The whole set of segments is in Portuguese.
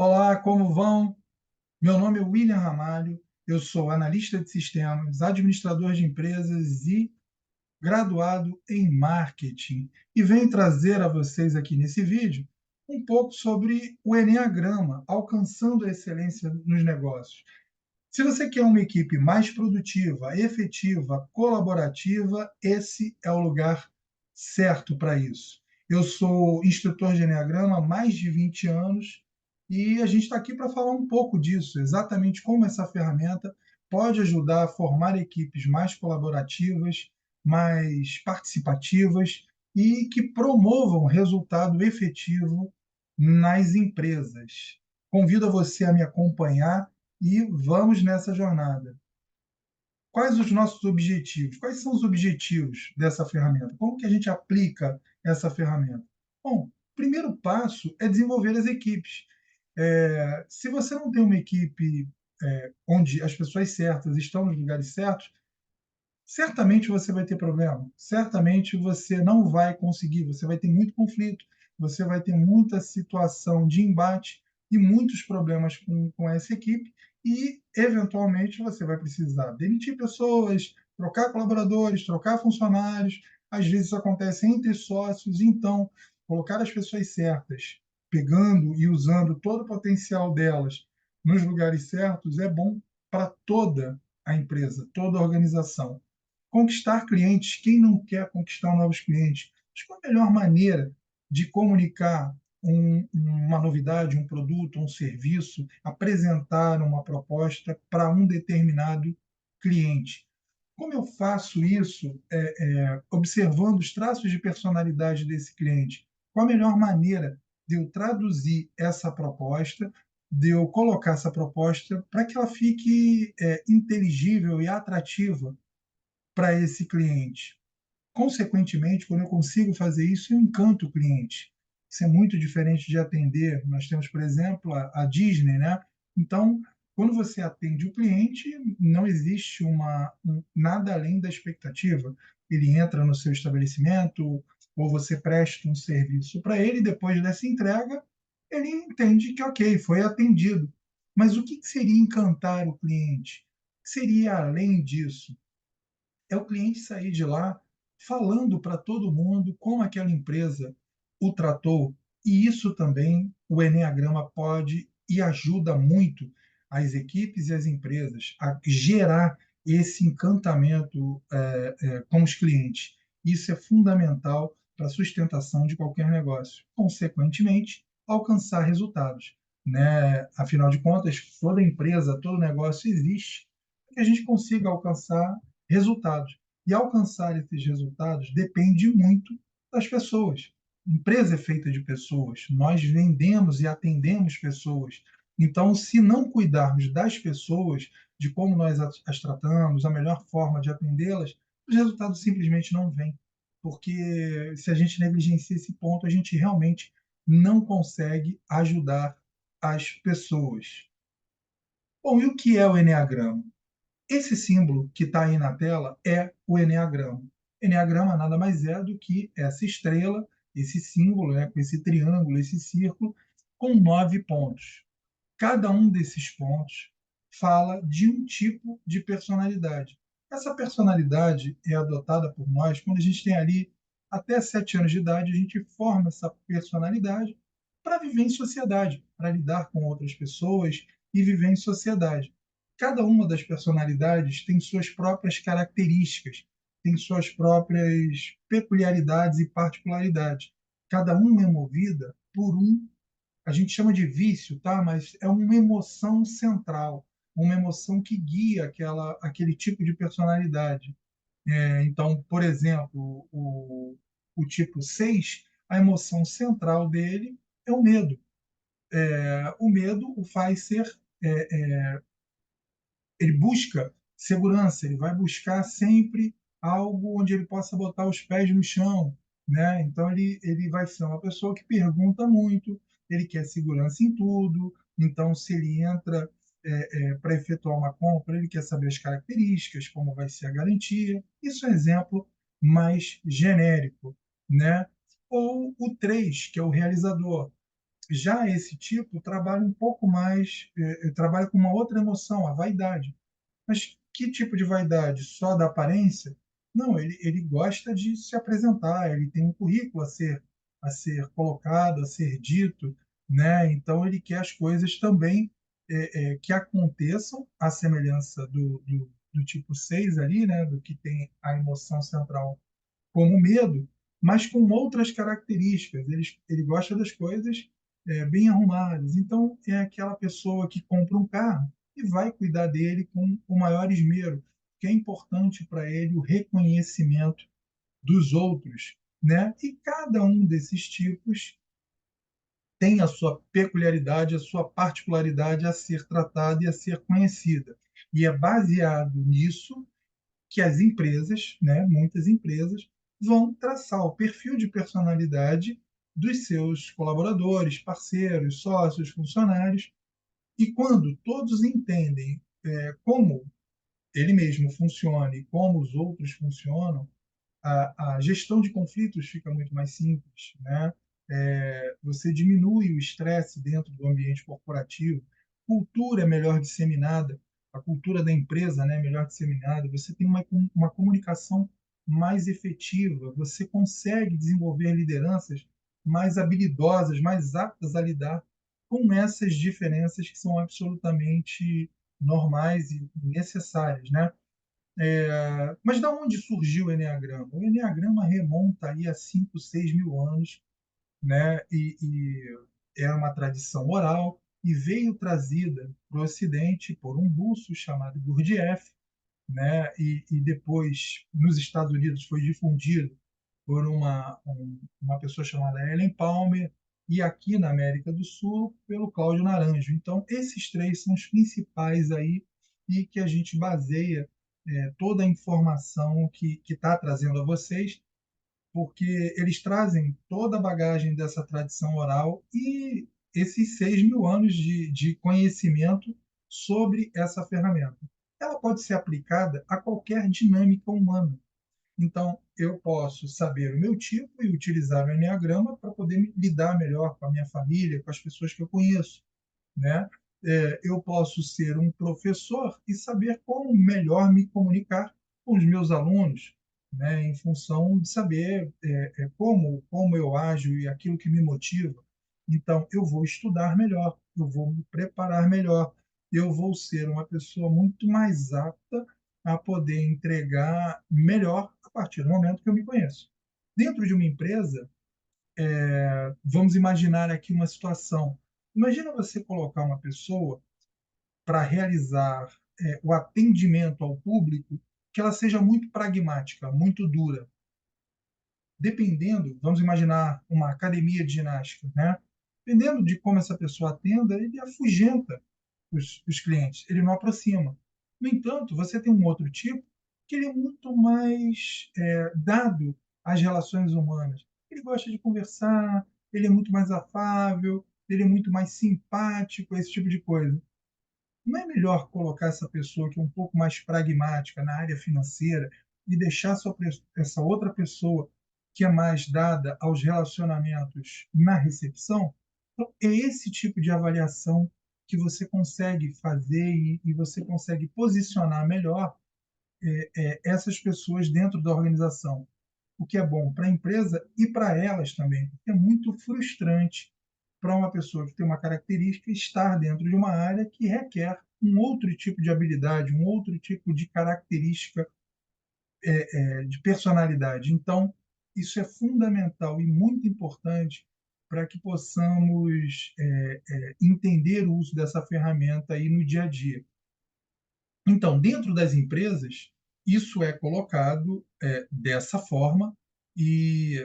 Olá, como vão? Meu nome é William Ramalho, eu sou analista de sistemas, administrador de empresas e graduado em marketing. E venho trazer a vocês aqui nesse vídeo um pouco sobre o Enneagrama, alcançando a excelência nos negócios. Se você quer uma equipe mais produtiva, efetiva, colaborativa, esse é o lugar certo para isso. Eu sou instrutor de Enneagrama há mais de 20 anos e a gente está aqui para falar um pouco disso, exatamente como essa ferramenta pode ajudar a formar equipes mais colaborativas, mais participativas e que promovam resultado efetivo nas empresas. Convido a você a me acompanhar e vamos nessa jornada. Quais os nossos objetivos? Quais são os objetivos dessa ferramenta? Como que a gente aplica essa ferramenta? Bom, o primeiro passo é desenvolver as equipes. Se você não tem uma equipe onde as pessoas certas estão nos lugares certos, certamente você vai ter problema, certamente você não vai conseguir, você vai ter muito conflito, você vai ter muita situação de embate e muitos problemas com essa equipe e, eventualmente, você vai precisar demitir pessoas, trocar colaboradores, trocar funcionários, às vezes isso acontece entre sócios, então, colocar as pessoas certas, pegando e usando todo o potencial delas nos lugares certos é bom para toda a empresa, toda a organização. Conquistar clientes, quem não quer conquistar novos clientes? Acho que a melhor maneira de comunicar uma novidade, um produto, um serviço, apresentar uma proposta para um determinado cliente. Como eu faço isso observando os traços de personalidade desse cliente? Qual a melhor maneira de eu traduzir essa proposta, de eu colocar essa proposta para que ela fique inteligível e atrativa para esse cliente? Consequentemente, quando eu consigo fazer isso, eu encanto o cliente. Isso é muito diferente de atender. Nós temos, por exemplo, a Disney, né? Então, quando você atende o cliente, não existe nada além da expectativa. Ele entra no seu estabelecimento ou você presta um serviço para ele, depois dessa entrega, ele entende que, ok, foi atendido. Mas o que seria encantar o cliente? Seria além disso? É o cliente sair de lá falando para todo mundo como aquela empresa o tratou. E isso também o Enneagrama pode e ajuda muito as equipes e as empresas a gerar esse encantamento com os clientes. Isso é fundamental para a sustentação de qualquer negócio. Consequentemente, alcançar resultados. Né? Afinal de contas, toda empresa, todo negócio existe para que a gente consiga alcançar resultados. E alcançar esses resultados depende muito das pessoas. Empresa é feita de pessoas, nós vendemos e atendemos pessoas. Então, se não cuidarmos das pessoas, de como nós as tratamos, a melhor forma de atendê-las, os resultados simplesmente não vêm. Porque se a gente negligencia esse ponto, a gente realmente não consegue ajudar as pessoas. Bom, e o que é o Enneagrama? Esse símbolo que está aí na tela é o Enneagrama. Enneagrama nada mais é do que essa estrela, esse símbolo, né, com esse triângulo, esse círculo, com 9 pontos. Cada um desses pontos fala de um tipo de personalidade. Essa personalidade é adotada por nós quando a gente tem ali até 7 anos de idade, a gente forma essa personalidade para viver em sociedade, para lidar com outras pessoas e viver em sociedade. Cada uma das personalidades tem suas próprias características, tem suas próprias peculiaridades e particularidades. Cada uma é movida por a gente chama de vício, tá? Mas é uma emoção central, uma emoção que guia aquele tipo de personalidade. Então, por exemplo, o tipo 6, a emoção central dele é o medo. O medo o faz ser ele busca segurança, ele vai buscar sempre algo onde ele possa botar os pés no chão, né? Então ele vai ser uma pessoa que pergunta muito, ele quer segurança em tudo, então se ele entra para efetuar uma compra, ele quer saber as características, como vai ser a garantia. Isso é um exemplo mais genérico, né? Ou o 3, que é o realizador. Já esse tipo trabalha um pouco mais, trabalha com uma outra emoção, a vaidade. Mas que tipo de vaidade? Só da aparência? Não, ele gosta de se apresentar, ele tem um currículo a ser colocado, a ser dito, né? Então ele quer as coisas também que aconteçam à semelhança do tipo 6 ali, né? Do que tem a emoção central como medo, mas com outras características. Ele gosta das coisas bem arrumadas. Então, é aquela pessoa que compra um carro e vai cuidar dele com o maior esmero, que é importante para ele o reconhecimento dos outros, né? E cada um desses tipos tem a sua peculiaridade, a sua particularidade a ser tratada e a ser conhecida. E é baseado nisso que as empresas, né, muitas empresas, vão traçar o perfil de personalidade dos seus colaboradores, parceiros, sócios, funcionários. E quando todos entendem como ele mesmo funciona e como os outros funcionam, a gestão de conflitos fica muito mais simples, né? Você diminui o estresse dentro do ambiente corporativo, cultura é melhor disseminada, a cultura da empresa, né, é melhor disseminada, você tem uma comunicação mais efetiva, você consegue desenvolver lideranças mais habilidosas, mais aptas a lidar com essas diferenças que são absolutamente normais e necessárias, né? Mas da onde surgiu o Enneagrama? O Enneagrama remonta aí a 5, 6 mil anos, né? E era uma tradição oral e veio trazida para o Ocidente por um russo chamado Gurdjieff, né? E depois nos Estados Unidos foi difundido por uma pessoa chamada Ellen Palmer e aqui na América do Sul pelo Cláudio Naranjo. Então esses três são os principais aí e que a gente baseia toda a informação que está trazendo a vocês, porque eles trazem toda a bagagem dessa tradição oral e esses 6 mil anos de conhecimento sobre essa ferramenta. Ela pode ser aplicada a qualquer dinâmica humana. Então, eu posso saber o meu tipo e utilizar o Enneagrama para poder lidar melhor com a minha família, com as pessoas que eu conheço, né? Eu posso ser um professor e saber como melhor me comunicar com os meus alunos, né? Em função de saber como eu ajo e aquilo que me motiva. Então, eu vou estudar melhor, eu vou me preparar melhor, eu vou ser uma pessoa muito mais apta a poder entregar melhor a partir do momento que eu me conheço. Dentro de uma empresa, vamos imaginar aqui uma situação. Imagina você colocar uma pessoa para realizar o atendimento ao público que ela seja muito pragmática, muito dura. Dependendo, vamos imaginar uma academia de ginástica, né? Dependendo de como essa pessoa atenda, ele afugenta os clientes, ele não aproxima. No entanto, você tem um outro tipo que ele é muito mais dado às relações humanas. Ele gosta de conversar, ele é muito mais afável, ele é muito mais simpático, esse tipo de coisa. Não é melhor colocar essa pessoa que é um pouco mais pragmática na área financeira e deixar essa outra pessoa que é mais dada aos relacionamentos na recepção? Então, é esse tipo de avaliação que você consegue fazer e você consegue posicionar melhor essas pessoas dentro da organização, o que é bom para a empresa e para elas também, porque é muito frustrante para uma pessoa que tem uma característica estar dentro de uma área que requer um outro tipo de habilidade, um outro tipo de característica de personalidade. Então, isso é fundamental e muito importante para que possamos entender o uso dessa ferramenta aí no dia a dia. Então, dentro das empresas, isso é colocado dessa forma e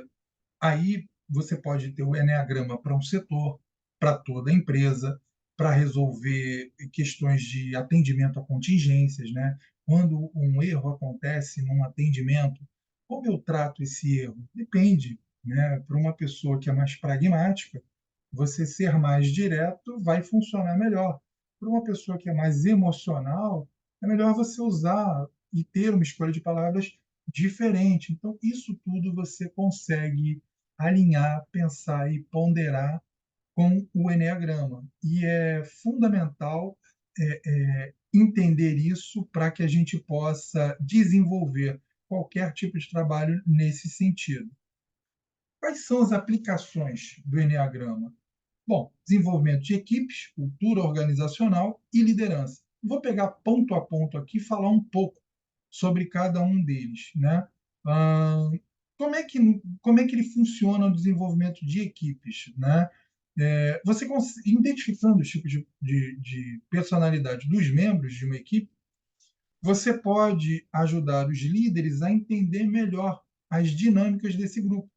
aí você pode ter o enneagrama para um setor, para toda a empresa, para resolver questões de atendimento a contingências, né? Quando um erro acontece num atendimento, como eu trato esse erro? Depende, né? Para uma pessoa que é mais pragmática, você ser mais direto vai funcionar melhor. Para uma pessoa que é mais emocional, é melhor você usar e ter uma escolha de palavras diferente. Então, isso tudo você consegue alinhar, pensar e ponderar com o eneagrama. E é fundamental entender isso para que a gente possa desenvolver qualquer tipo de trabalho nesse sentido. Quais são as aplicações do eneagrama? Bom, desenvolvimento de equipes, cultura organizacional e liderança. Vou pegar ponto a ponto aqui e falar um pouco sobre cada um deles, né? Ah, como é que ele funciona no desenvolvimento de equipes, né? Identificando os tipos de personalidade dos membros de uma equipe, você pode ajudar os líderes a entender melhor as dinâmicas desse grupo.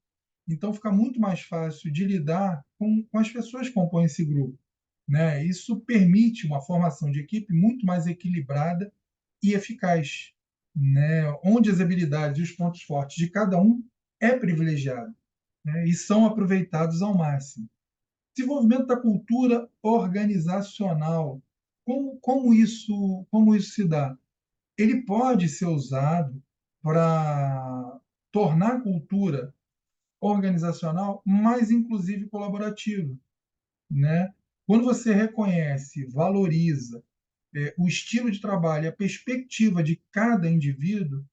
Então, fica muito mais fácil de lidar com as pessoas que compõem esse grupo, né? Isso permite uma formação de equipe muito mais equilibrada e eficaz, né? Onde as habilidades e os pontos fortes de cada um é privilegiado, né? E são aproveitados ao máximo. Desenvolvimento da cultura organizacional. Como isso se dá? Ele pode ser usado para tornar a cultura organizacional mais inclusiva e colaborativa, né? Quando você reconhece, valoriza o estilo de trabalho, a perspectiva de cada indivíduo,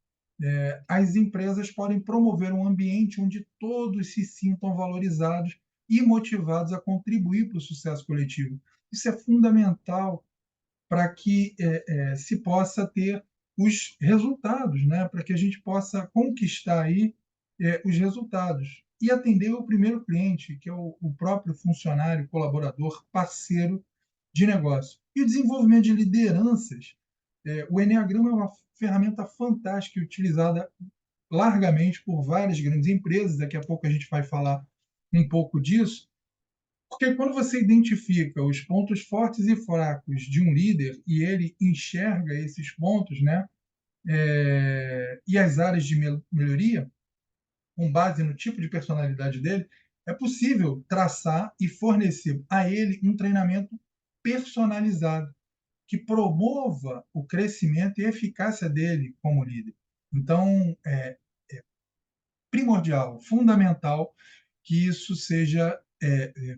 as empresas podem promover um ambiente onde todos se sintam valorizados e motivados a contribuir para o sucesso coletivo. Isso é fundamental para que se possa ter os resultados, né? Para que a gente possa conquistar aí os resultados e atender o primeiro cliente, que é o próprio funcionário, colaborador, parceiro de negócio. E o desenvolvimento de lideranças. O Enneagrama é uma ferramenta fantástica e utilizada largamente por várias grandes empresas. Daqui a pouco a gente vai falar um pouco disso, porque quando você identifica os pontos fortes e fracos de um líder e ele enxerga esses pontos, né, e as áreas de melhoria, com base no tipo de personalidade dele, é possível traçar e fornecer a ele um treinamento personalizado que promova o crescimento e eficácia dele como líder. Então, é primordial, fundamental que isso seja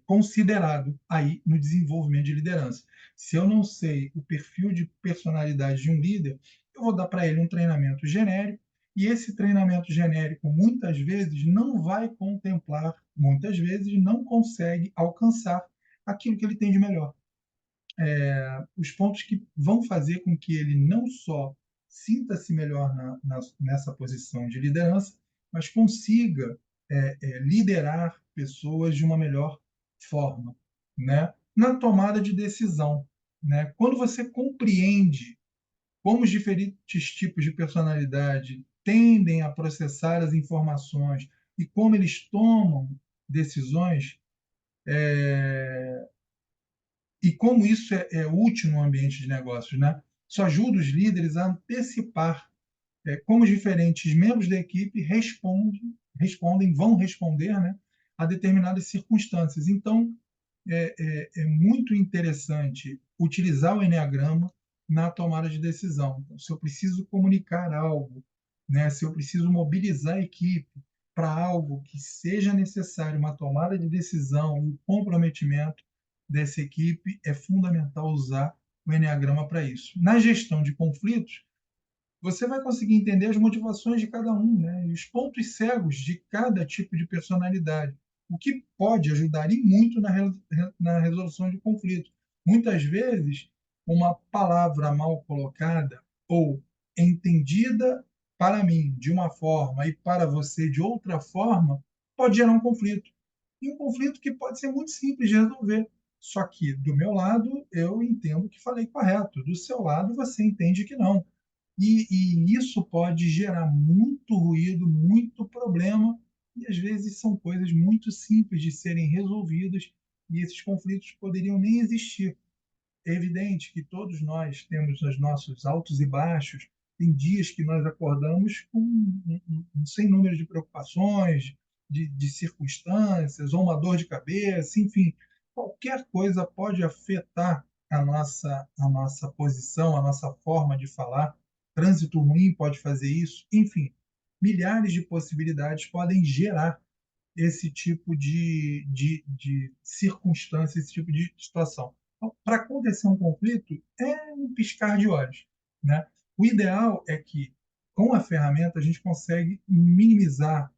considerado aí no desenvolvimento de liderança. Se eu não sei o perfil de personalidade de um líder, eu vou dar para ele um treinamento genérico, e esse treinamento genérico muitas vezes não vai contemplar, muitas vezes não consegue alcançar aquilo que ele tem de melhor. Os pontos que vão fazer com que ele não só sinta-se melhor nessa posição de liderança, mas consiga liderar pessoas de uma melhor forma, né? Na tomada de decisão, né? Quando você compreende como os diferentes tipos de personalidade tendem a processar as informações e como eles tomam decisões, e como isso útil no ambiente de negócios, né? Isso ajuda os líderes a antecipar como os diferentes membros da equipe vão responder, né, a determinadas circunstâncias. Então, é muito interessante utilizar o Enneagrama na tomada de decisão. Então, se eu preciso comunicar algo, né, se eu preciso mobilizar a equipe para algo que seja necessário, uma tomada de decisão, um comprometimento dessa equipe, é fundamental usar o Enneagrama para isso. Na gestão de conflitos, você vai conseguir entender as motivações de cada um, né? E os pontos cegos de cada tipo de personalidade, o que pode ajudar e muito na resolução de conflito. Muitas vezes, uma palavra mal colocada ou entendida para mim de uma forma e para você de outra forma pode gerar um conflito. E um conflito que pode ser muito simples de resolver. Só que, do meu lado, eu entendo que falei correto. Do seu lado, você entende que não. E isso pode gerar muito ruído, muito problema, e às vezes são coisas muito simples de serem resolvidas, e esses conflitos poderiam nem existir. É evidente que todos nós temos os nossos altos e baixos, tem dias que nós acordamos com um sem número de preocupações, de circunstâncias, ou uma dor de cabeça, enfim, qualquer coisa pode afetar a nossa posição, a nossa forma de falar. Trânsito ruim pode fazer isso, enfim, milhares de possibilidades podem gerar esse tipo de circunstância, esse tipo de situação. Então, para acontecer um conflito, é um piscar de olhos, né? O ideal é que, com a ferramenta, a gente consegue minimizar,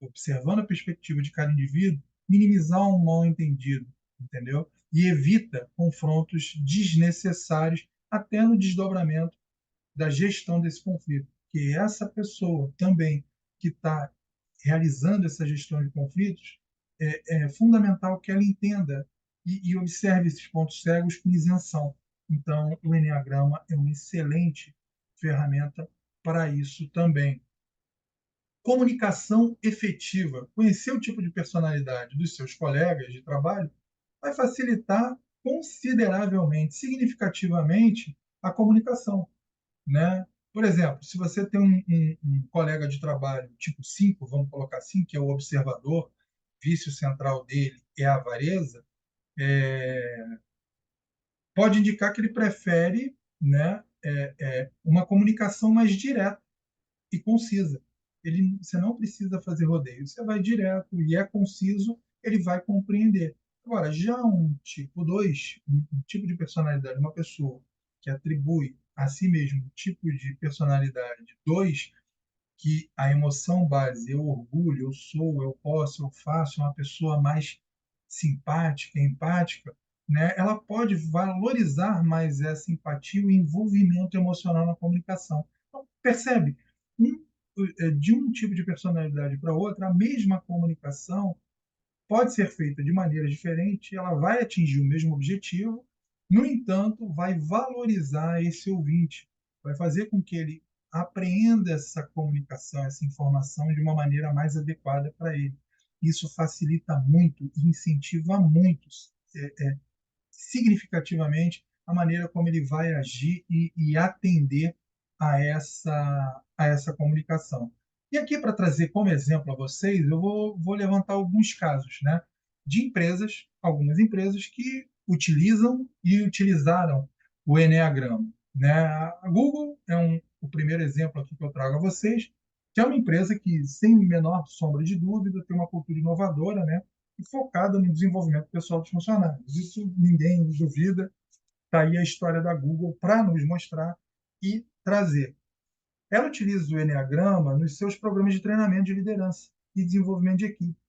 observando a perspectiva de cada indivíduo, minimizar um mal-entendido, entendeu? E evita confrontos desnecessários, até no desdobramento da gestão desse conflito. Que essa pessoa também que está realizando essa gestão de conflitos, é fundamental que ela entenda e observe esses pontos cegos com isenção. Então, o Enneagrama é uma excelente ferramenta para isso também. Comunicação efetiva. Conhecer o tipo de personalidade dos seus colegas de trabalho vai facilitar consideravelmente, significativamente, a comunicação, né? Por exemplo, se você tem um colega de trabalho tipo 5, vamos colocar assim, que é o observador, vício central dele é a avareza, pode indicar que ele prefere, né, uma comunicação mais direta e concisa. Você não precisa fazer rodeio, você vai direto e é conciso, ele vai compreender. Agora, já um tipo 2, um tipo de personalidade, uma pessoa que atribui a si mesmo um tipo de personalidade 2, que a emoção base, eu orgulho, eu sou, eu posso, eu faço, uma pessoa mais simpática, empática, né? Ela pode valorizar mais essa empatia e o envolvimento emocional na comunicação. Então, percebe? Um, de um tipo de personalidade para outra, a mesma comunicação pode ser feita de maneira diferente, ela vai atingir o mesmo objetivo, no entanto, vai valorizar esse ouvinte, vai fazer com que ele apreenda essa comunicação, essa informação de uma maneira mais adequada para ele. Isso facilita muito e incentiva muito, significativamente, a maneira como ele vai agir e atender a essa comunicação. E aqui, para trazer como exemplo a vocês, eu vou levantar alguns casos, né, de empresas, algumas empresas que utilizam e utilizaram o Enneagrama. Né? A Google é o primeiro exemplo aqui que eu trago a vocês, que é uma empresa que, sem menor sombra de dúvida, tem uma cultura inovadora, né? E focada no desenvolvimento pessoal dos funcionários. Isso ninguém duvida. Está aí a história da Google para nos mostrar e trazer. Ela utiliza o Enneagrama nos seus programas de treinamento de liderança e desenvolvimento de equipe.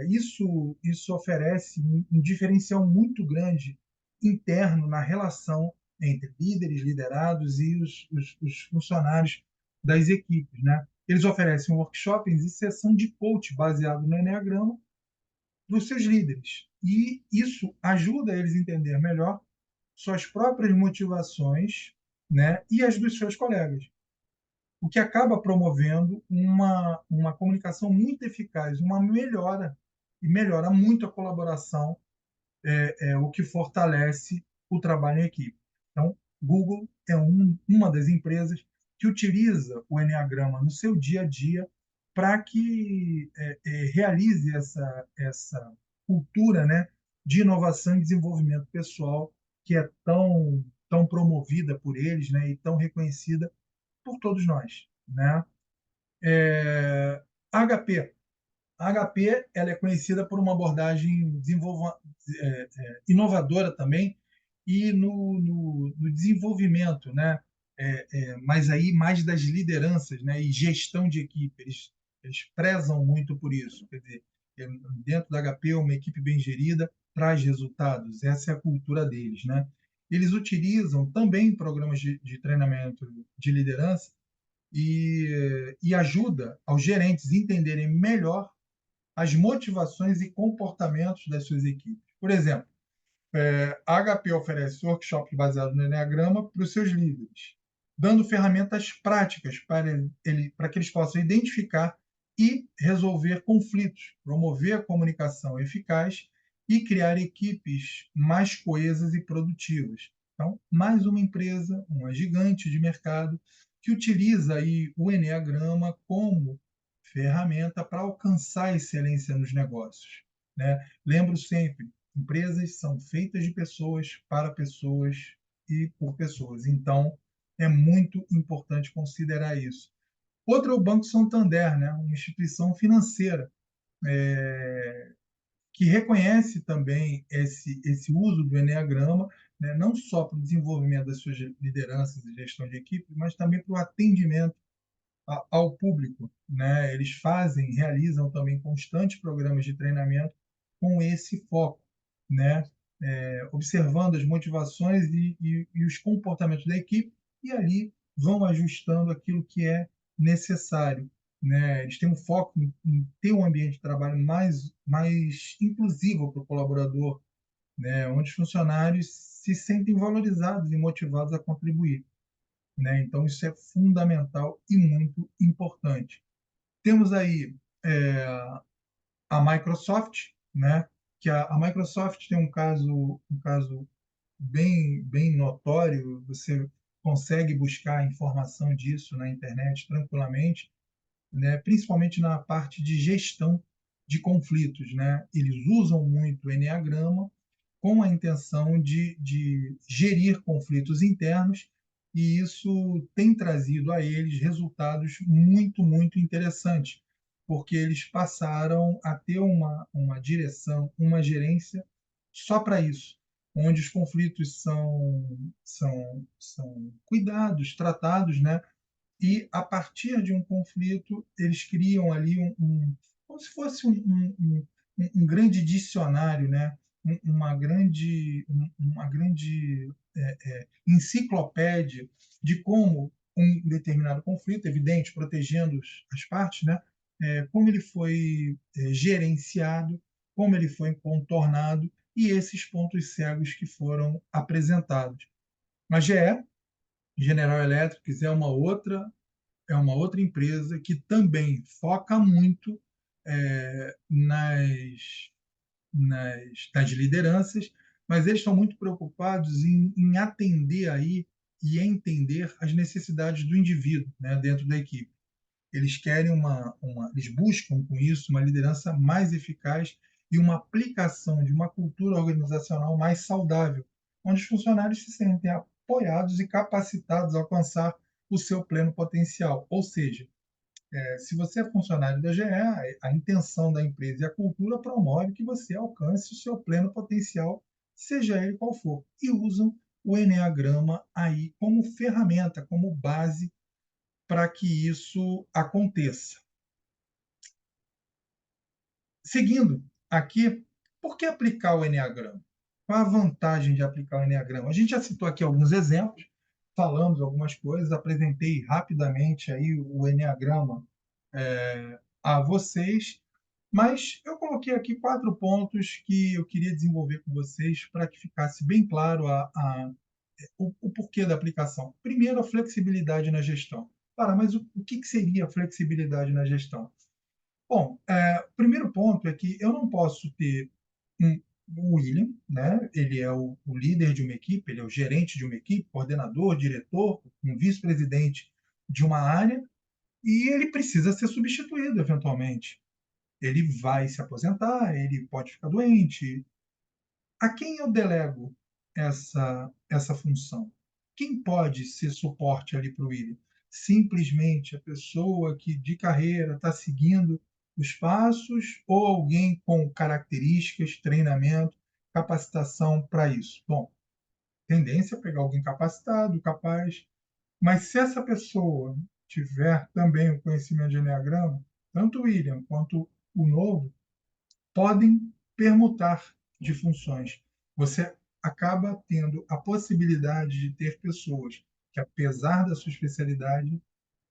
Isso oferece um diferencial muito grande interno na relação entre líderes, liderados e os funcionários das equipes. Né? Eles oferecem workshops e sessão de coach baseado no Enneagrama dos seus líderes. E isso ajuda eles a entender melhor suas próprias motivações, né, e as dos seus colegas, o que acaba promovendo uma comunicação muito eficaz, uma melhora, e melhora muito a colaboração, o que fortalece o trabalho em equipe. Então, Google é uma das empresas que utiliza o Enneagrama no seu dia a dia para que realize essa cultura, né, de inovação e desenvolvimento pessoal que é tão promovida por eles, né, e tão reconhecida por todos nós. Né? HP. A HP ela é conhecida por uma abordagem inovadora também e no desenvolvimento, né? Mas aí mais das lideranças, né? E gestão de equipe. Eles prezam muito por isso. Quer dizer, dentro da HP, uma equipe bem gerida traz resultados. Essa é a cultura deles, né? Eles utilizam também programas de treinamento de liderança e ajuda aos gerentes entenderem melhor as motivações e comportamentos das suas equipes. Por exemplo, a HP oferece workshops baseados no Enneagrama para os seus líderes, dando ferramentas práticas para que eles possam identificar e resolver conflitos, promover a comunicação eficaz e criar equipes mais coesas e produtivas. Então, mais uma empresa, uma gigante de mercado, que utiliza aí o Enneagrama como ferramenta para alcançar excelência nos negócios. Né? Lembro sempre, empresas são feitas de pessoas, para pessoas e por pessoas. Então, é muito importante considerar isso. Outro é o Banco Santander, né? Uma instituição financeira que reconhece também esse uso do Enneagrama, né, não só para o desenvolvimento das suas lideranças e gestão de equipe, mas também para o atendimento ao público, né? Eles realizam também constantes programas de treinamento com esse foco, né? Observando as motivações e os comportamentos da equipe e ali vão ajustando aquilo que é necessário, né? Eles têm um foco em ter um ambiente de trabalho mais inclusivo para o colaborador, né? Onde os funcionários se sentem valorizados e motivados a contribuir, né? Então, isso é fundamental e muito importante. Temos aí é, a Microsoft, né? Que a Microsoft tem um caso bem notório. Você consegue buscar informação disso na internet tranquilamente, né? Principalmente na parte de gestão de conflitos, né? Eles usam muito o Enneagrama com a intenção de gerir conflitos internos, e isso tem trazido a eles resultados muito interessantes, porque eles passaram a ter uma direção, uma gerência só para isso, onde os conflitos são cuidados, tratados, né? E a partir de um conflito eles criam ali como se fosse um grande dicionário, né? Uma grande enciclopédia de como um determinado conflito, evidente, protegendo as partes, né? Como ele foi gerenciado, como ele foi contornado e esses pontos cegos que foram apresentados. A GE, General Electric, é uma outra empresa que também foca muito nas lideranças, mas eles estão muito preocupados em atender aí e entender as necessidades do indivíduo, né, dentro da equipe. Eles querem eles buscam com isso uma liderança mais eficaz e uma aplicação de uma cultura organizacional mais saudável, onde os funcionários se sentem apoiados e capacitados a alcançar o seu pleno potencial. Ou seja, se você é funcionário da GE, a intenção da empresa e a cultura promove que você alcance o seu pleno potencial, seja ele qual for, e usam o Enneagrama aí como ferramenta, como base para que isso aconteça. Seguindo aqui, por que aplicar o Enneagrama? Qual a vantagem de aplicar o Enneagrama? A gente já citou aqui alguns exemplos, falamos algumas coisas, apresentei rapidamente aí o Enneagrama a vocês, mas eu coloquei aqui 4 pontos que eu queria desenvolver com vocês para que ficasse bem claro o porquê da aplicação. Primeiro, a flexibilidade na gestão. Mas o que seria flexibilidade na gestão? Bom, o primeiro ponto é que eu não posso ter o William, né? Ele é o líder de uma equipe, ele é o gerente de uma equipe, coordenador, diretor, um vice-presidente de uma área, e ele precisa ser substituído eventualmente. Ele vai se aposentar, ele pode ficar doente. A quem eu delego essa função? Quem pode ser suporte ali para o William? Simplesmente a pessoa que de carreira está seguindo os passos ou alguém com características, treinamento, capacitação para isso? Bom, tendência é pegar alguém capacitado, capaz, mas se essa pessoa tiver também o conhecimento de Enneagrama, tanto o William quanto o novo podem permutar de funções. Você acaba tendo a possibilidade de ter pessoas que, apesar da sua especialidade,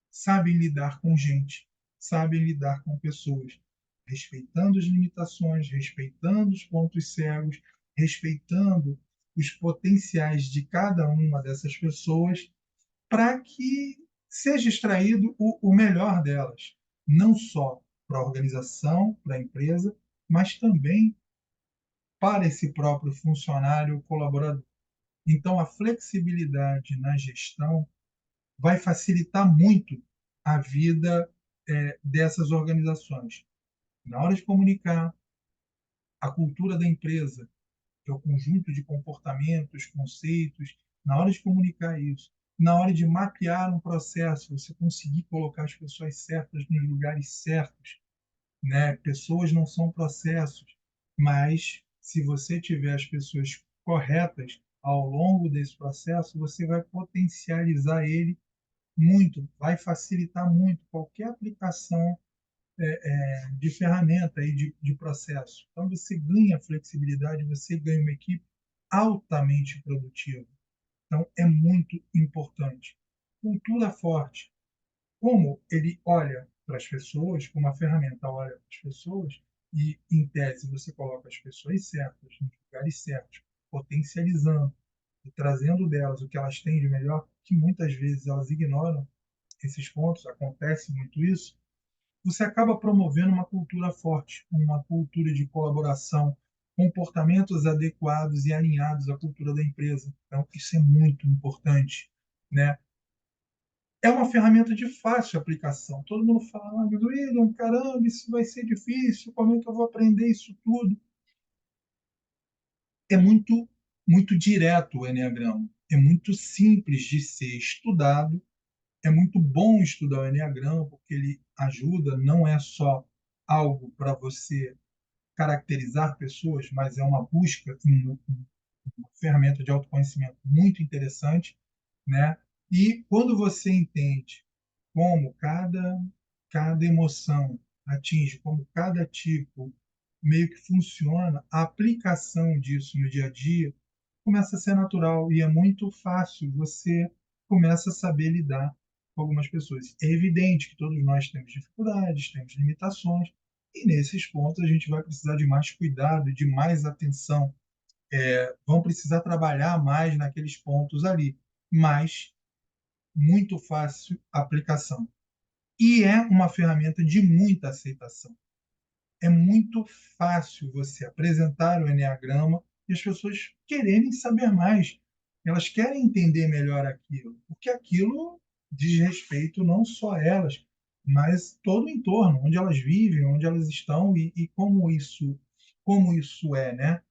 sabem lidar com gente, sabem lidar com pessoas, respeitando as limitações, respeitando os pontos cegos, respeitando os potenciais de cada uma dessas pessoas, para que seja extraído o melhor delas, não só para a organização, para a empresa, mas também para esse próprio funcionário colaborador. Então, a flexibilidade na gestão vai facilitar muito a vida dessas organizações. Na hora de comunicar, a cultura da empresa, que é o conjunto de comportamentos, conceitos, na hora de comunicar isso, na hora de mapear um processo, você conseguir colocar as pessoas certas nos lugares certos, né? Pessoas não são processos, mas se você tiver as pessoas corretas ao longo desse processo, você vai potencializar ele muito, vai facilitar muito qualquer aplicação de ferramenta e de processo. Então, você ganha flexibilidade, você ganha uma equipe altamente produtiva. Então, é muito importante. Cultura forte. Como ele olha para as pessoas, como a ferramenta olha para as pessoas, e, em tese, você coloca as pessoas certas, nos lugares certos, potencializando e trazendo delas o que elas têm de melhor, que muitas vezes elas ignoram esses pontos, acontece muito isso, você acaba promovendo uma cultura forte, uma cultura de colaboração, comportamentos adequados e alinhados à cultura da empresa. Então, isso é muito importante, né? É uma ferramenta de fácil aplicação. Todo mundo fala, mas William, caramba, isso vai ser difícil, como é que eu vou aprender isso tudo? É muito direto o Enneagrama, é muito simples de ser estudado, é muito bom estudar o Enneagrama, porque ele ajuda, não é só algo para você caracterizar pessoas, mas é uma busca, uma ferramenta de autoconhecimento muito interessante, né? E quando você entende como cada emoção atinge, como cada tipo meio que funciona, a aplicação disso no dia a dia começa a ser natural e é muito fácil, você começa a saber lidar com algumas pessoas. É evidente que todos nós temos dificuldades, temos limitações, e nesses pontos a gente vai precisar de mais cuidado, de mais atenção. Vão precisar trabalhar mais naqueles pontos ali, mas muito fácil aplicação. E é uma ferramenta de muita aceitação. É muito fácil você apresentar o Enneagrama e as pessoas quererem saber mais. Elas querem entender melhor aquilo, porque aquilo diz respeito não só a elas, mas todo o entorno, onde elas vivem, onde elas estão e como isso é, né?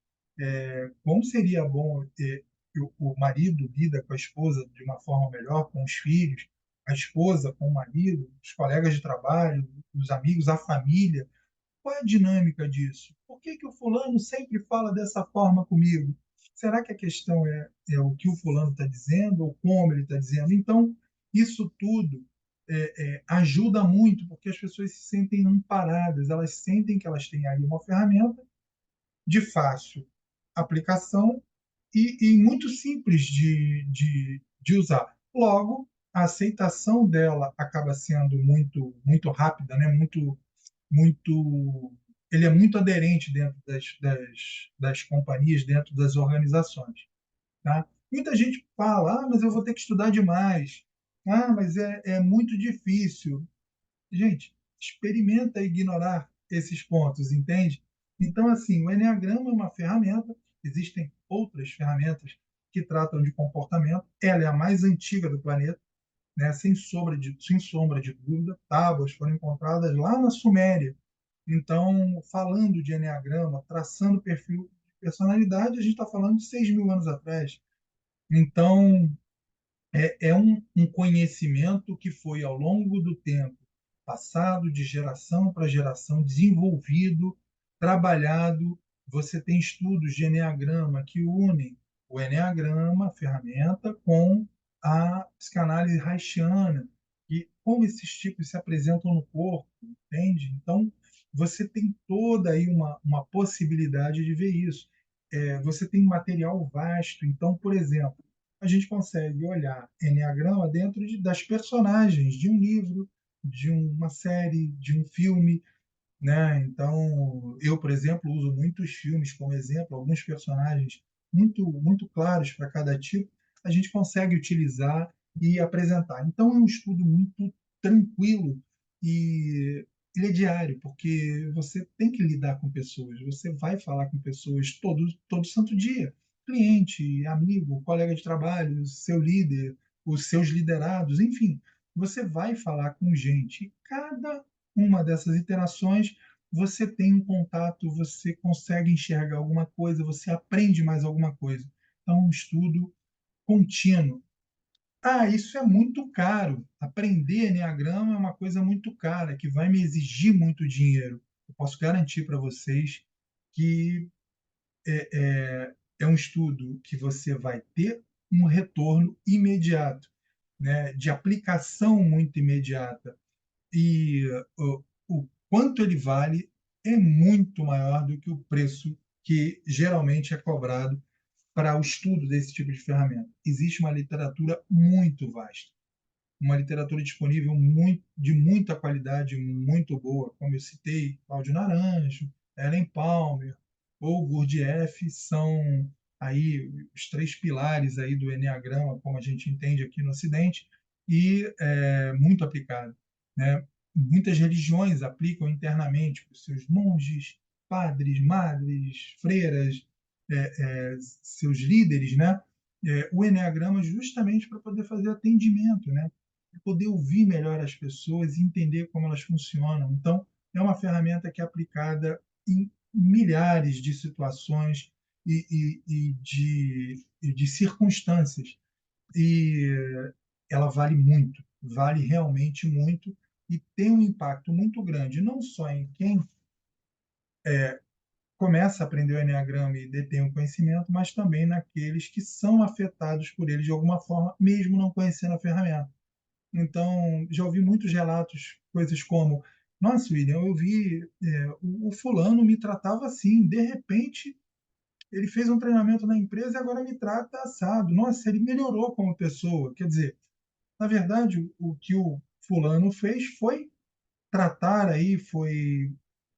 Como seria bom ter que o marido lida com a esposa de uma forma melhor, com os filhos, a esposa com o marido, os colegas de trabalho, os amigos, a família. Qual é a dinâmica disso? Por que o fulano sempre fala dessa forma comigo? Será que a questão é o que o fulano está dizendo ou como ele está dizendo? Então, isso tudo ajuda muito, porque as pessoas se sentem amparadas, elas sentem que elas têm ali uma ferramenta de fácil aplicação e muito simples de usar. Logo, a aceitação dela acaba sendo muito rápida, né? Muito, ele é muito aderente dentro das companhias, dentro das organizações. Tá? Muita gente fala, mas eu vou ter que estudar demais. Mas é muito difícil. Gente, experimenta ignorar esses pontos, entende? Então, assim, o Enneagrama é uma ferramenta, existem outras ferramentas que tratam de comportamento, ela é a mais antiga do planeta, né? Sem sombra de dúvida. Tábuas foram encontradas lá na Suméria. Então, falando de Enneagrama, traçando perfil de personalidade, a gente está falando de 6.000 anos atrás. Então, é um conhecimento que foi, ao longo do tempo, passado de geração para geração, desenvolvido, trabalhado. Você tem estudos de Enneagrama que unem o Enneagrama, a ferramenta, com a psicanálise haitiana, e como esses tipos se apresentam no corpo, entende? Então, você tem toda aí uma possibilidade de ver isso. Você tem material vasto. Então, por exemplo, a gente consegue olhar Enneagrama dentro das personagens de um livro, de uma série, de um filme, né? Então, eu, por exemplo, uso muitos filmes como exemplo, alguns personagens muito claros para cada tipo, a gente consegue utilizar e apresentar. Então, é um estudo muito tranquilo e ele é diário, porque você tem que lidar com pessoas, você vai falar com pessoas todo santo dia. Cliente, amigo, colega de trabalho, seu líder, os seus liderados, enfim, você vai falar com gente. E cada uma dessas interações, você tem um contato, você consegue enxergar alguma coisa, você aprende mais alguma coisa. Então, um estudo contínuo. Isso é muito caro. Aprender Enneagrama é uma coisa muito cara, que vai me exigir muito dinheiro. eu posso garantir para vocês que é um estudo que você vai ter um retorno imediato, né, de aplicação muito imediata. E o quanto ele vale é muito maior do que o preço que geralmente é cobrado para o estudo desse tipo de ferramenta. Existe uma literatura muito vasta, uma literatura disponível de muita qualidade, muito boa, como eu citei, Cláudio Naranjo, Ellen Palmer ou Gurdjieff, são aí os três pilares aí do Enneagrama, como a gente entende aqui no Ocidente, e muito aplicado, né? Muitas religiões aplicam internamente para os seus monges, padres, madres, freiras, seus líderes, né? O Enneagrama justamente para poder fazer atendimento, né? Poder ouvir melhor as pessoas e entender como elas funcionam. Então, é uma ferramenta que é aplicada em milhares de situações e de circunstâncias. E ela vale realmente muito e tem um impacto muito grande, não só em quem começa a aprender o Enneagrama e detém o conhecimento, mas também naqueles que são afetados por ele de alguma forma, mesmo não conhecendo a ferramenta. Então, já ouvi muitos relatos, coisas como: nossa, William, eu vi o fulano me tratava assim, de repente ele fez um treinamento na empresa e agora me trata assado. Nossa, ele melhorou como pessoa. Quer dizer, na verdade, o que o fulano fez foi tratar aí, foi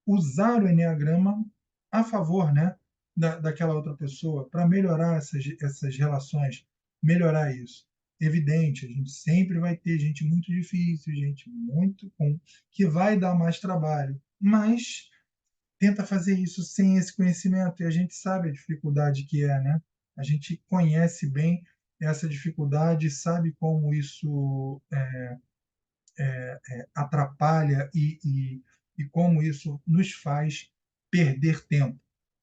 usar o Enneagrama a favor, né, daquela outra pessoa, para melhorar essas relações, melhorar isso. Evidente, a gente sempre vai ter gente muito difícil, gente muito com que vai dar mais trabalho, mas tenta fazer isso sem esse conhecimento, e a gente sabe a dificuldade que é, né? A gente conhece bem essa dificuldade, sabe como isso atrapalha e como isso nos faz perder tempo,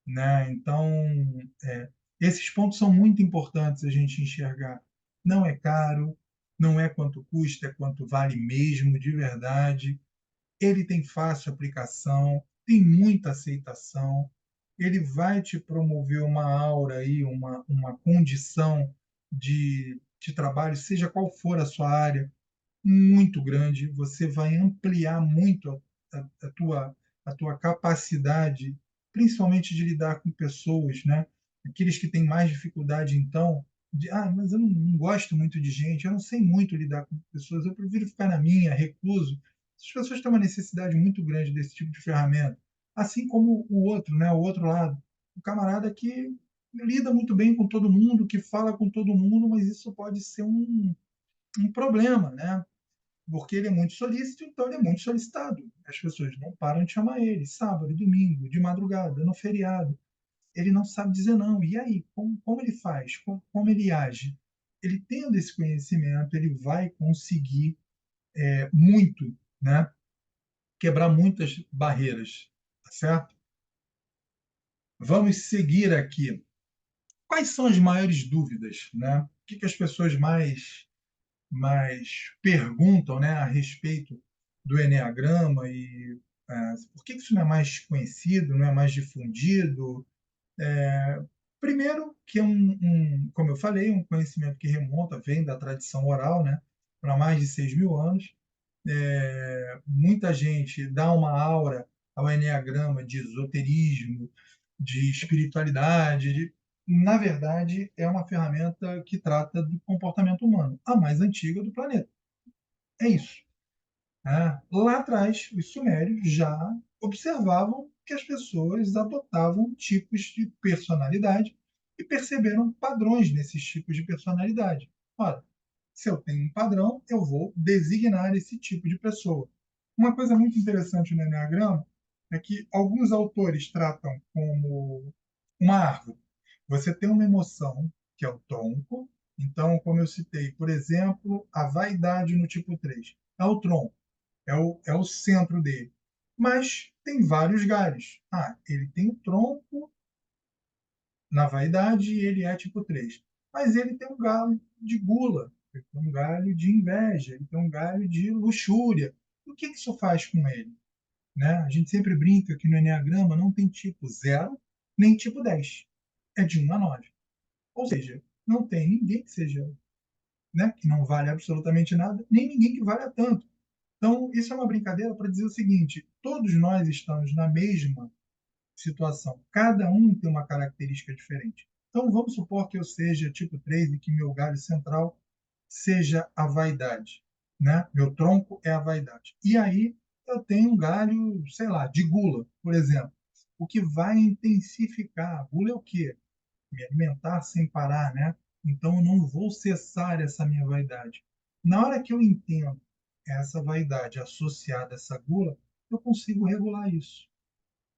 né? Então, é, esses pontos são muito importantes a gente enxergar. Não é caro, não é quanto custa, é quanto vale mesmo, de verdade. Ele tem fácil aplicação, tem muita aceitação, ele vai te promover uma aura aí, uma condição de trabalho, seja qual for a sua área, muito grande, você vai ampliar muito a tua capacidade, principalmente de lidar com pessoas, né? Aqueles que têm mais dificuldade, então, mas eu não gosto muito de gente, eu não sei muito lidar com pessoas, eu prefiro ficar na minha, recuso. As pessoas têm uma necessidade muito grande desse tipo de ferramenta, assim como o outro, né? O outro lado, o camarada que lida muito bem com todo mundo, que fala com todo mundo, mas isso pode ser um problema, né? Porque ele é muito solícito, então ele é muito solicitado. As pessoas não param de chamar ele, sábado, domingo, de madrugada, no feriado. Ele não sabe dizer não. E aí, como ele faz? Como ele age? Ele tendo esse conhecimento, ele vai conseguir muito, né? Quebrar muitas barreiras, tá certo? Vamos seguir aqui. Quais são as maiores dúvidas, né? O que as pessoas mais perguntam, né, a respeito do Eneagrama e por que isso não é mais conhecido, não é mais difundido. Primeiro, que é como eu falei, um conhecimento que remonta, vem da tradição oral, né, para mais de 6.000 anos. Muita gente dá uma aura ao Eneagrama de esoterismo, de espiritualidade. Na verdade, é uma ferramenta que trata do comportamento humano, a mais antiga do planeta. É isso. Né? Lá atrás, os sumérios já observavam que as pessoas adotavam tipos de personalidade e perceberam padrões nesses tipos de personalidade. Ora, se eu tenho um padrão, eu vou designar esse tipo de pessoa. Uma coisa muito interessante no Enneagrama é que alguns autores tratam como uma árvore. Você tem uma emoção, que é o tronco. Então, como eu citei, por exemplo, a vaidade no tipo 3 é o tronco, é o centro dele. Mas tem vários galhos. Ele tem o tronco na vaidade e ele é tipo 3. Mas ele tem um galho de gula, ele tem um galho de inveja, ele tem um galho de luxúria. O que isso faz com ele? né? A gente sempre brinca que no Eneagrama não tem tipo 0 nem tipo 10. É de 1 a 9. Ou seja, não tem ninguém que seja, né, que não vale absolutamente nada, nem ninguém que valha tanto. Então, isso é uma brincadeira para dizer o seguinte: todos nós estamos na mesma situação. Cada um tem uma característica diferente. Então, vamos supor que eu seja tipo 3 e que meu galho central seja a vaidade, né? Meu tronco é a vaidade. E aí eu tenho um galho, sei lá, de gula, por exemplo. O que vai intensificar. A gula é o quê? Me alimentar sem parar, né? Então eu não vou cessar essa minha vaidade. Na hora que eu entendo essa vaidade associada a essa gula, eu consigo regular isso.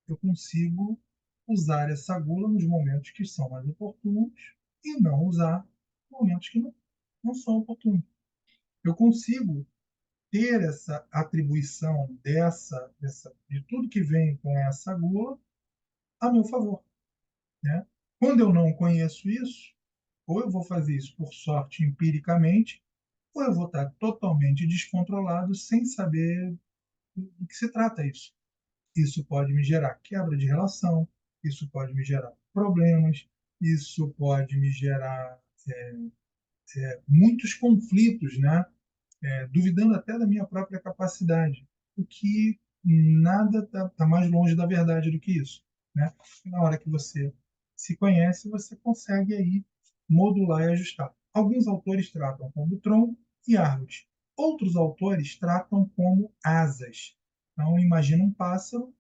Eu consigo usar essa gula nos momentos que são mais oportunos e não usar nos momentos que não são oportunos. Eu consigo ter essa atribuição de tudo que vem com essa gula a meu favor, né? Quando eu não conheço isso, ou eu vou fazer isso por sorte empiricamente, ou eu vou estar totalmente descontrolado sem saber do que se trata isso. Isso pode me gerar quebra de relação, isso pode me gerar problemas, isso pode me gerar muitos conflitos, né? Duvidando até da minha própria capacidade, o que nada está mais longe da verdade do que isso, né? Na hora que você se conhece, você consegue aí modular e ajustar. Alguns autores tratam como tronco e árvores. Outros autores tratam como asas. Então, imagina um pássaro,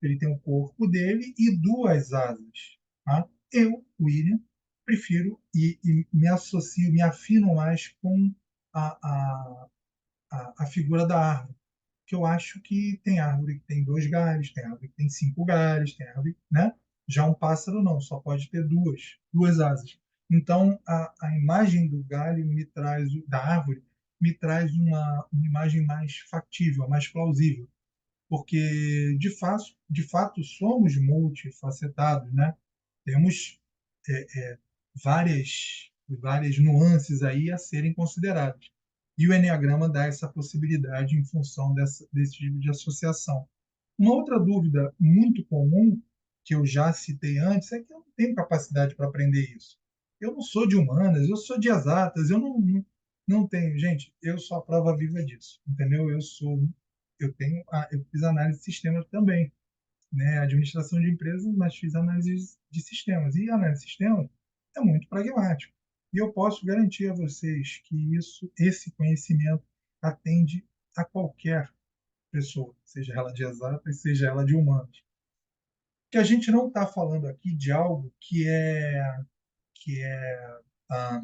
ele tem o corpo dele e duas asas. Tá? Eu, William, prefiro e me associo, me afino mais com a, a, a figura da árvore, que eu acho que tem árvore que tem 2 galhos, tem árvore que tem 5 galhos, tem árvore, né? Já um pássaro não, só pode ter duas asas. Então, a imagem do galho me traz, da árvore, me traz uma imagem mais factível, mais plausível, porque de fato somos multifacetados, né? Temos é, várias nuances aí a serem consideradas. E o Enneagrama dá essa possibilidade em função desse tipo de associação. Uma outra dúvida muito comum, que eu já citei antes, é que eu não tenho capacidade para aprender isso. Eu não sou de humanas, eu sou de exatas, eu não tenho. Gente, eu sou a prova viva disso, entendeu? Eu fiz análise de sistemas também, né? Administração de empresas, mas fiz análise de sistemas. E análise de sistemas é muito pragmático. E eu posso garantir a vocês que esse conhecimento atende a qualquer pessoa, seja ela de exatas, seja ela de humanas. Que a gente não está falando aqui de algo que é ah,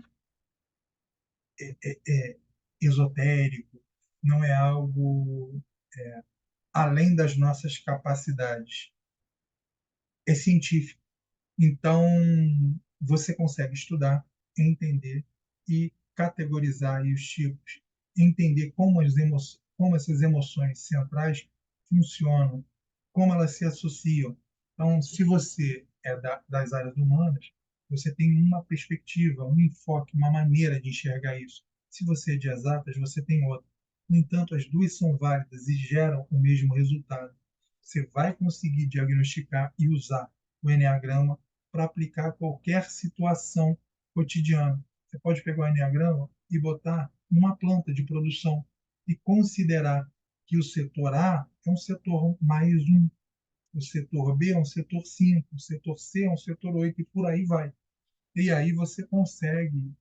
esotérico, não é algo além das nossas capacidades. É científico. Então, você consegue estudar, entender e categorizar aí os tipos, entender como essas emoções centrais funcionam, como elas se associam. Então, se você é das áreas humanas, você tem uma perspectiva, um enfoque, uma maneira de enxergar isso. Se você é de exatas, você tem outra. No entanto, as duas são válidas e geram o mesmo resultado. Você vai conseguir diagnosticar e usar o Enneagrama para aplicar a qualquer situação cotidiana. Você pode pegar o Enneagrama e botar numa planta de produção e considerar que o setor A é um setor mais um, o setor B é um setor 5, o setor C é um setor 8 e por aí vai. E aí você consegue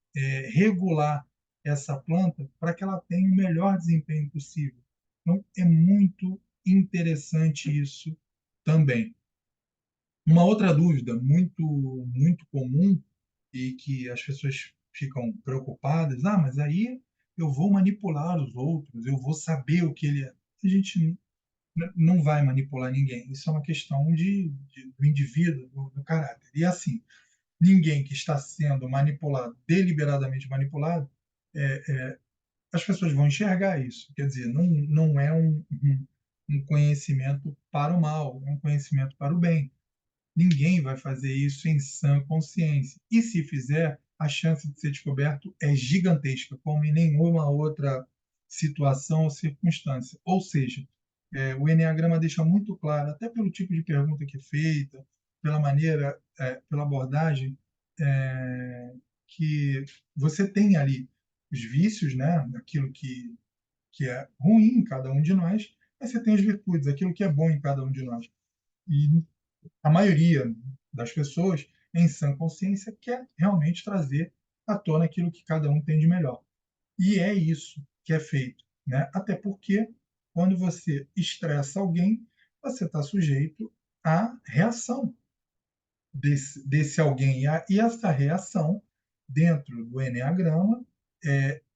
regular essa planta para que ela tenha o melhor desempenho possível. Então, é muito interessante isso também. Uma outra dúvida muito comum e que as pessoas ficam preocupadas, mas aí eu vou manipular os outros, eu vou saber o que ele é. A gente não vai manipular ninguém. Isso é uma questão do indivíduo, do caráter. E assim, ninguém que está sendo manipulado, deliberadamente manipulado, as pessoas vão enxergar isso. Quer dizer, não é um conhecimento para o mal, é um conhecimento para o bem. Ninguém vai fazer isso em sã consciência. E se fizer, a chance de ser descoberto é gigantesca, como em nenhuma outra situação ou circunstância. Ou seja, O Eneagrama deixa muito claro, até pelo tipo de pergunta que é feita, pela maneira, pela abordagem, que você tem ali os vícios, né, daquilo que é ruim em cada um de nós, mas você tem as virtudes, aquilo que é bom em cada um de nós. E a maioria das pessoas, em sã consciência, quer realmente trazer à tona aquilo que cada um tem de melhor. E é isso que é feito, né? Até porque quando você estressa alguém, você está sujeito à reação desse alguém. E essa reação, dentro do Enneagrama,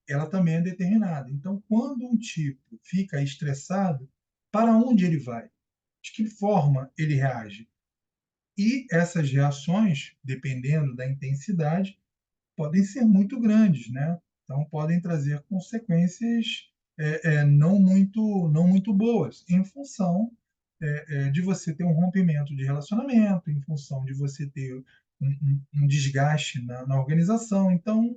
ela também é determinada. Então, quando um tipo fica estressado, para onde ele vai? De que forma ele reage? E essas reações, dependendo da intensidade, podem ser muito grandes, né? Então podem trazer consequências não muito boas, em função de você ter um rompimento de relacionamento, em função de você ter um desgaste na organização. Então,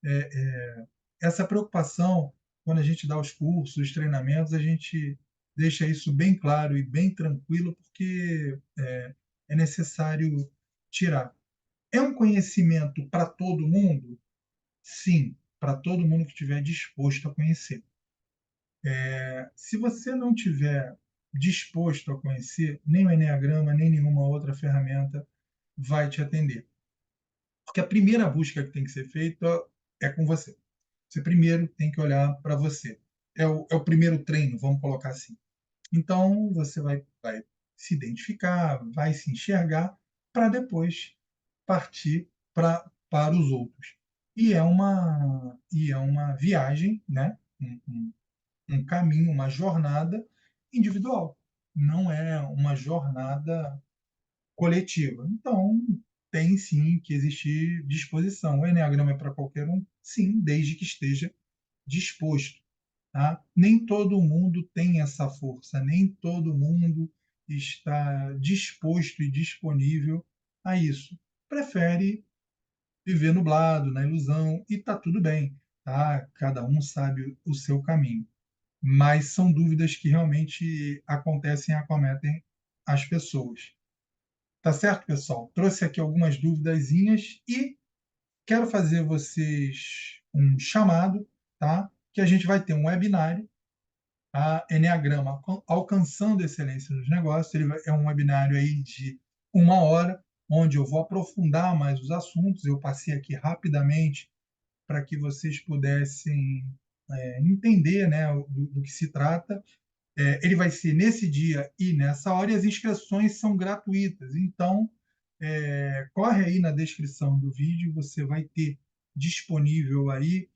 é, é, essa preocupação, quando a gente dá os cursos, os treinamentos, a gente deixa isso bem claro e bem tranquilo, porque é necessário tirar. É um conhecimento para todo mundo? Sim, para todo mundo que estiver disposto a conhecer. Se você não tiver disposto a conhecer, nem o Enneagrama, nem nenhuma outra ferramenta vai te atender. Porque a primeira busca que tem que ser feita é com você. Você primeiro tem que olhar para você. É o primeiro treino, vamos colocar assim. Então, você vai se identificar, vai se enxergar, para depois partir para os outros. E é uma viagem, né? Um caminho, uma jornada individual. Não é uma jornada coletiva. Então, tem sim que existir disposição. O Enneagrama é para qualquer um? Sim, desde que esteja disposto. Tá? Nem todo mundo tem essa força, nem todo mundo está disposto e disponível a isso. Prefere viver nublado, na ilusão, e está tudo bem. Tá? Cada um sabe o seu caminho. Mas são dúvidas que realmente acontecem e acometem as pessoas. Tá certo, pessoal? Trouxe aqui algumas duvidazinhas e quero fazer vocês um chamado, tá? Que a gente vai ter um webinário, a Enneagrama Alcançando Excelência nos Negócios. É um webinário aí de 1 hora, onde eu vou aprofundar mais os assuntos. Eu passei aqui rapidamente para que vocês pudessem entender, né, do que se trata. Ele vai ser nesse dia e nessa hora, e as inscrições são gratuitas. Então, corre aí na descrição do vídeo, você vai ter disponível aí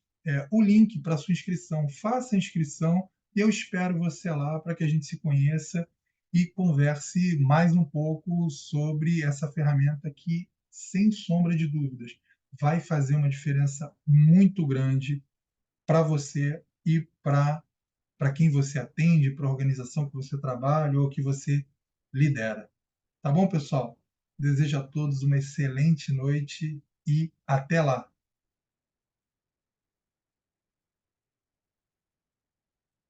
o link para sua inscrição. Faça a inscrição, eu espero você lá para que a gente se conheça e converse mais um pouco sobre essa ferramenta que, sem sombra de dúvidas, vai fazer uma diferença muito grande para você e para quem você atende, para a organização que você trabalha ou que você lidera. Tá bom, pessoal? Desejo a todos uma excelente noite e até lá!